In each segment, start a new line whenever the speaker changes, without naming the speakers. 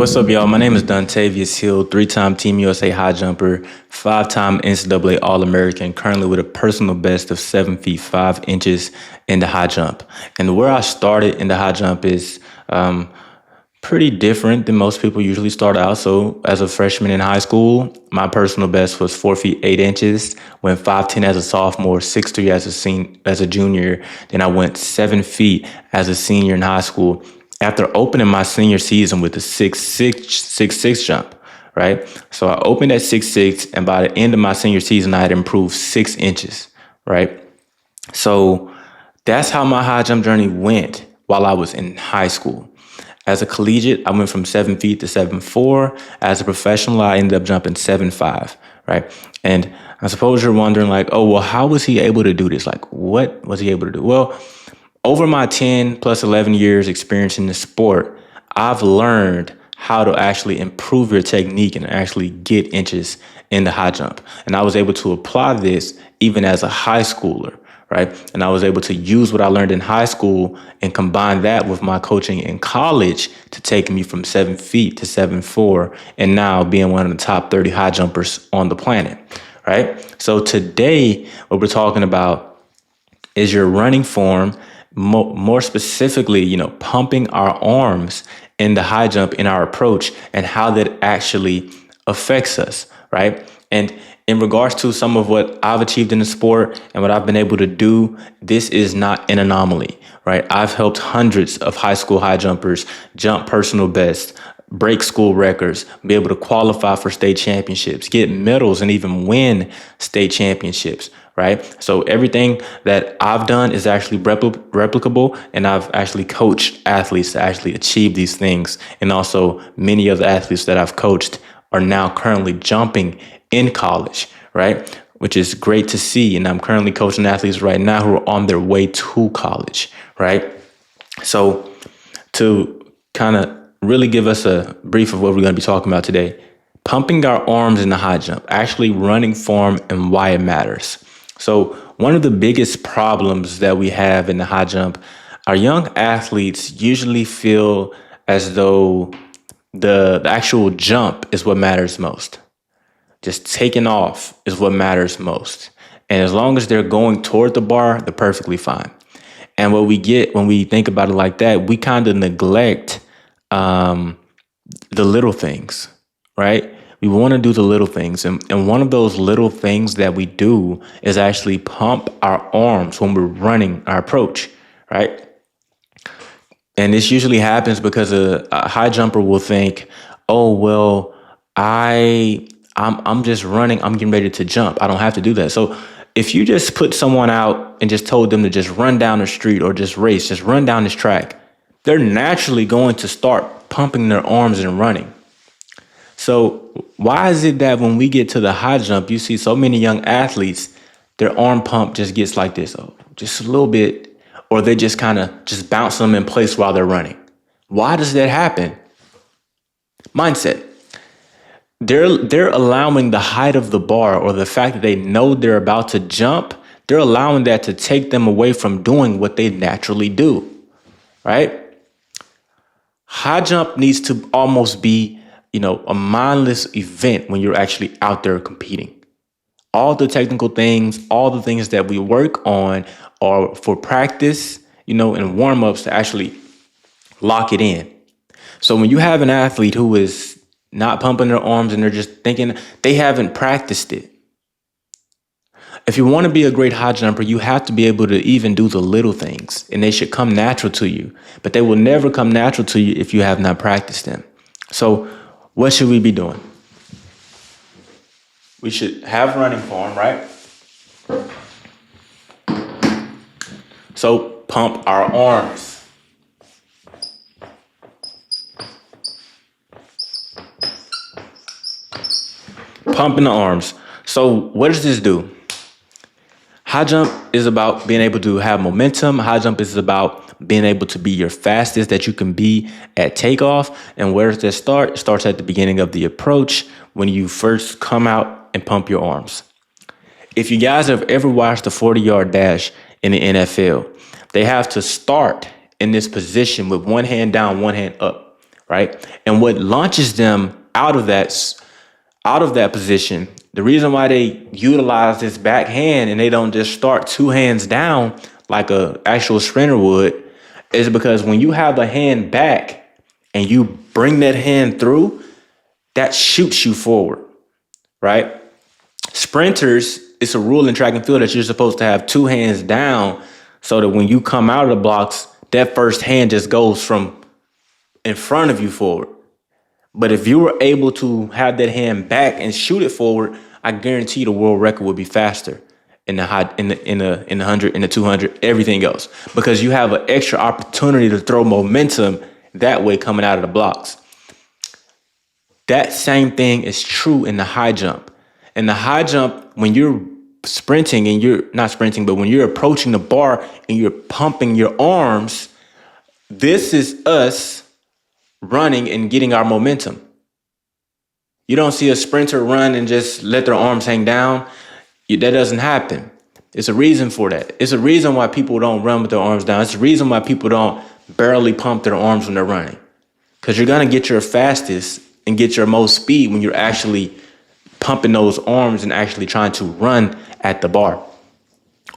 What's up, y'all? My name is Dontavious Hill, three-time Team USA high jumper, five-time NCAA All-American, currently with a personal best of 7 feet 5 inches in the high jump. And where I started in the high jump is pretty different than most people usually start out. So as a freshman in high school, my personal best was 4 feet 8 inches, went 5'10" as a sophomore, 6'3" as a junior. Then I went 7 feet as a senior in high school, after opening my senior season with a 6'6" jump, right? So I opened at 6'6", and by the end of my senior season, I had improved 6 inches, right? So that's how my high jump journey went while I was in high school. As a collegiate, I went from 7 feet to 7'4". As a professional, I ended up jumping 7'5", right? And I suppose you're wondering, like, oh, well, how was he able to do this? Like, what was he able to do? Well, over my 10 plus 11 years experience in the sport, I've learned how to actually improve your technique and actually get inches in the high jump. And I was able to apply this even as a high schooler, right? And I was able to use what I learned in high school and combine that with my coaching in college to take me from 7 feet to 7'4", and now being one of the top 30 high jumpers on the planet, right? So today, what we're talking about is your running form. More specifically, pumping our arms in the high jump in our approach and how that actually affects us, right? And in regards to some of what I've achieved in the sport and what I've been able to do, this is not an anomaly, right? I've helped hundreds of high school high jumpers jump personal best, break school records, be able to qualify for state championships, get medals, and even win state championships, right? So everything that I've done is actually replicable, and I've actually coached athletes to actually achieve these things. And also many of the athletes that I've coached are now currently jumping in college, right? Which is great to see. And I'm currently coaching athletes right now who are on their way to college, right? So to kind of really give us a brief of what we're going to be talking about today, pumping our arms in the high jump, actually running form and why it matters. So one of the biggest problems that we have in the high jump, our young athletes usually feel as though the actual jump is what matters most. Just taking off is what matters most. And as long as they're going toward the bar, they're perfectly fine. And what we get when we think about it like that, we kind of neglect the little things, right? We want to do the little things. And one of those little things that we do is actually pump our arms when we're running our approach, right? And this usually happens because a high jumper will think, oh, well, I'm just running. I'm getting ready to jump. I don't have to do that. So if you just put someone out and just told them to just run down the street or just race, just run down this track, they're naturally going to start pumping their arms and running. So why is it that when we get to the high jump, you see so many young athletes, their arm pump just gets like this, just a little bit, or they just kind of just bounce them in place while they're running? Why does that happen? Mindset. They're allowing the height of the bar, or the fact that they know they're about to jump, they're allowing that to take them away from doing what they naturally do, right? High jump needs to almost be, a mindless event when you're actually out there competing. All the technical things, all the things that we work on are for practice, and warm-ups to actually lock it in. So when you have an athlete who is not pumping their arms and they're just thinking they haven't practiced it. If you want to be a great high jumper, you have to be able to even do the little things, and they should come natural to you. But they will never come natural to you if you have not practiced them. So what should we be doing? We should have running form, right? So pump our arms. Pumping the arms. So what does this do? High jump is about being able to have momentum. High jump is about being able to be your fastest that you can be at takeoff. And where does that start? It starts at the beginning of the approach when you first come out and pump your arms. If you guys have ever watched the 40-yard dash in the NFL, they have to start in this position with one hand down, one hand up, right? And what launches them out of that position, the reason why they utilize this backhand and they don't just start two hands down like a actual sprinter would, is because when you have a hand back and you bring that hand through, that shoots you forward, right? Sprinters, it's a rule in track and field that you're supposed to have two hands down so that when you come out of the blocks, that first hand just goes from in front of you forward. But if you were able to have that hand back and shoot it forward, I guarantee the world record would be faster in the 100, in the 200, everything else, because you have an extra opportunity to throw momentum that way coming out of the blocks. That same thing is true in the high jump. In the high jump, when you're sprinting and you're not sprinting, but when you're approaching the bar and you're pumping your arms, this is us running and getting our momentum. You don't see a sprinter run and just let their arms hang down. That doesn't happen. It's a reason for that. It's a reason why people don't run with their arms down. It's a reason why people don't barely pump their arms when they're running. Because you're going to get your fastest and get your most speed when you're actually pumping those arms and actually trying to run at the bar,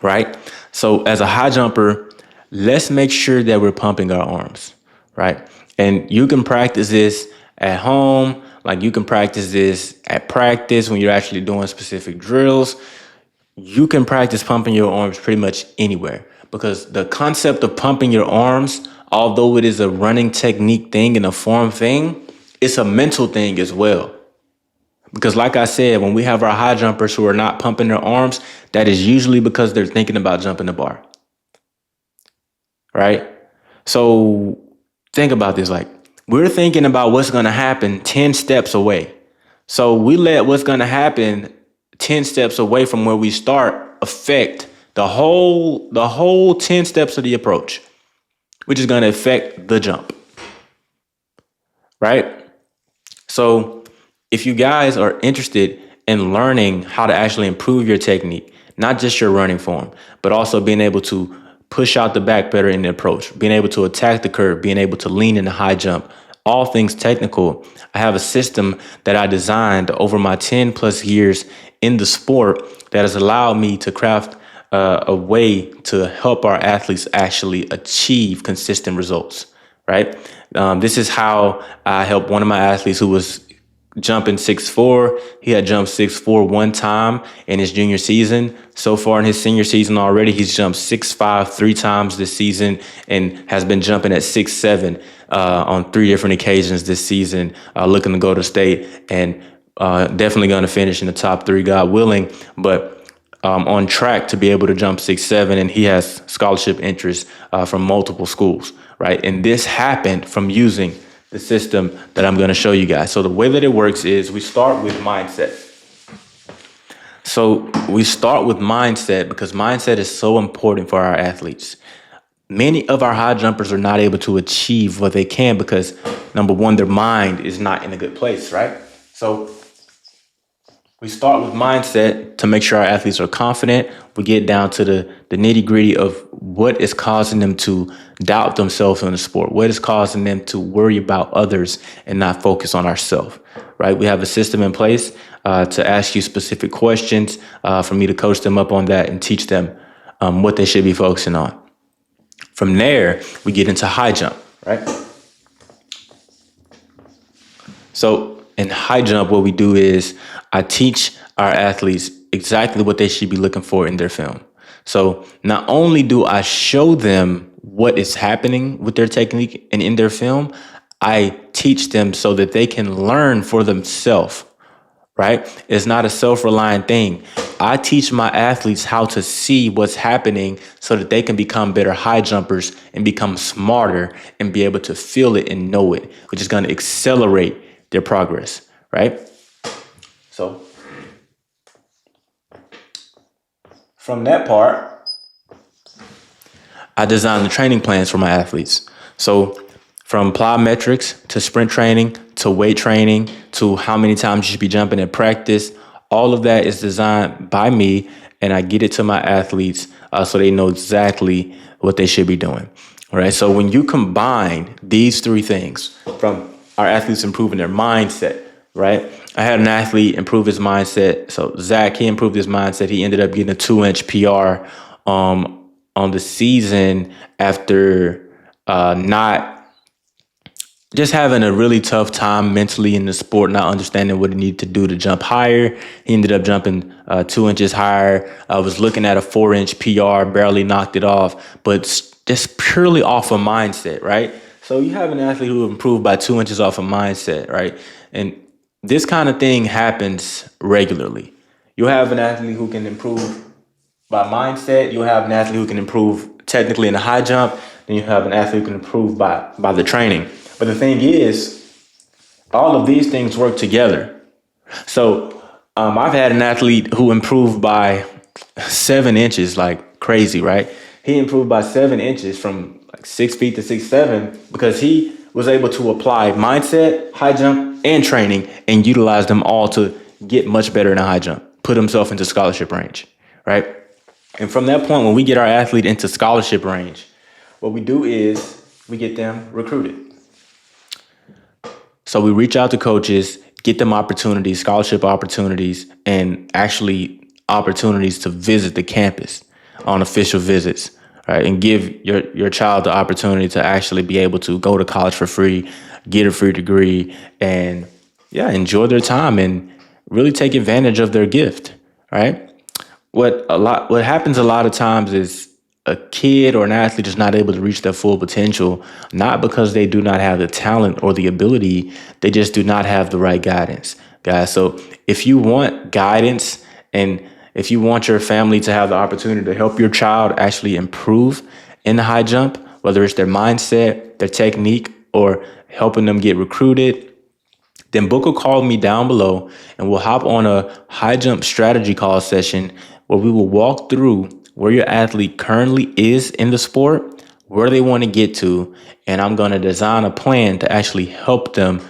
right? So as a high jumper, let's make sure that we're pumping our arms, right? And you can practice this at home, like you can practice this at practice when you're actually doing specific drills. You can practice pumping your arms pretty much anywhere, because the concept of pumping your arms, although it is a running technique thing and a form thing, it's a mental thing as well. Because like I said, when we have our high jumpers who are not pumping their arms, that is usually because they're thinking about jumping the bar, right? So think about this, like we're thinking about what's going to happen 10 steps away. So we let what's going to happen 10 steps away from where we start affect the whole 10 steps of the approach, which is going to affect the jump, right? So if you guys are interested in learning how to actually improve your technique, not just your running form, but also being able to push out the back better in the approach, being able to attack the curve, being able to lean in the high jump, all things technical, I have a system that I designed over my 10 plus years in the sport that has allowed me to craft a way to help our athletes actually achieve consistent results, right? This is how I helped one of my athletes who was jumping 6'4". He had jumped 6'4" one time in his junior season. So far in his senior season already, he's jumped 6'5" 3 times this season and has been jumping at 6'7" on 3 different occasions this season, looking to go to state and definitely going to finish in the top 3, God willing, but on track to be able to jump 6'7", and he has scholarship interest from multiple schools, right? And this happened from using the system that I'm going to show you guys. So the way that it works is we start with mindset. So we start with mindset because mindset is so important for our athletes. Many of our high jumpers are not able to achieve what they can because, number one, their mind is not in a good place, right? So we start with mindset to make sure our athletes are confident. We get down to the nitty gritty of what is causing them to doubt themselves in the sport, what is causing them to worry about others and not focus on ourselves, right? We have a system in place to ask you specific questions for me to coach them up on that and teach them what they should be focusing on. From there, we get into high jump, right? So in high jump, what we do is I teach our athletes exactly what they should be looking for in their film. So not only do I show them what is happening with their technique and in their film, I teach them so that they can learn for themselves, right? It's not a self-reliant thing. I teach my athletes how to see what's happening so that they can become better high jumpers and become smarter and be able to feel it and know it, which is going to accelerate their progress, right? So from that part, I design the training plans for my athletes. So from plyometrics to sprint training to weight training to how many times you should be jumping in practice, all of that is designed by me, and I get it to my athletes so they know exactly what they should be doing. All right. So when you combine these 3 things, from our athletes improving their mindset, right? I had an athlete improve his mindset. So Zach, he improved his mindset. He ended up getting a 2-inch PR on the season after not just having a really tough time mentally in the sport, not understanding what he needed to do to jump higher. He ended up jumping 2 inches higher. I was looking at a 4-inch PR, barely knocked it off, but just purely off of mindset, right? So you have an athlete who improved by 2 inches off of mindset, right? And this kind of thing happens regularly. You'll have an athlete who can improve by mindset. You'll have an athlete who can improve technically in the high jump. Then you have an athlete who can improve by the training. But the thing is, all of these things work together. So I've had an athlete who improved by 7 inches, like crazy, right? He improved by 7 inches from like 6 feet to 6'7" because he was able to apply mindset, high jump, and training and utilize them all to get much better in a high jump, put himself into scholarship range, right? And from that point, when we get our athlete into scholarship range, what we do is we get them recruited. So we reach out to coaches, get them opportunities, scholarship opportunities, and actually opportunities to visit the campus on official visits, right? And give your child the opportunity to actually be able to go to college for free, get a free degree, and enjoy their time and really take advantage of their gift, right? What happens a lot of times is a kid or an athlete is not able to reach their full potential, not because they do not have the talent or the ability, they just do not have the right guidance, guys. So if you want guidance and if you want your family to have the opportunity to help your child actually improve in the high jump, whether it's their mindset, their technique, or helping them get recruited, then book a call me down below and we'll hop on a high jump strategy call session where we will walk through where your athlete currently is in the sport, where they want to get to, and I'm going to design a plan to actually help them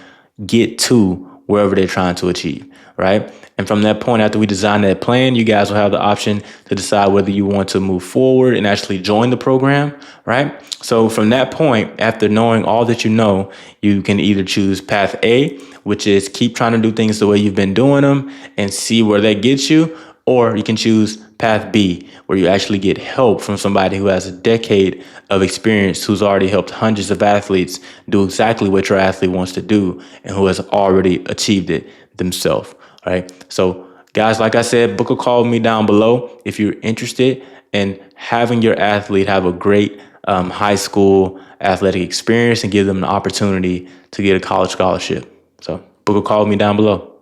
get to wherever they're trying to achieve, right? And from that point, after we design that plan, you guys will have the option to decide whether you want to move forward and actually join the program, right? So from that point, after knowing all that you know, you can either choose path A, which is keep trying to do things the way you've been doing them and see where that gets you, or you can choose path B, where you actually get help from somebody who has a decade of experience, who's already helped hundreds of athletes do exactly what your athlete wants to do and who has already achieved it themselves, right? So guys, like I said, book a call with me down below if you're interested in having your athlete have a great high school athletic experience and give them an opportunity to get a college scholarship. So book a call with me down below.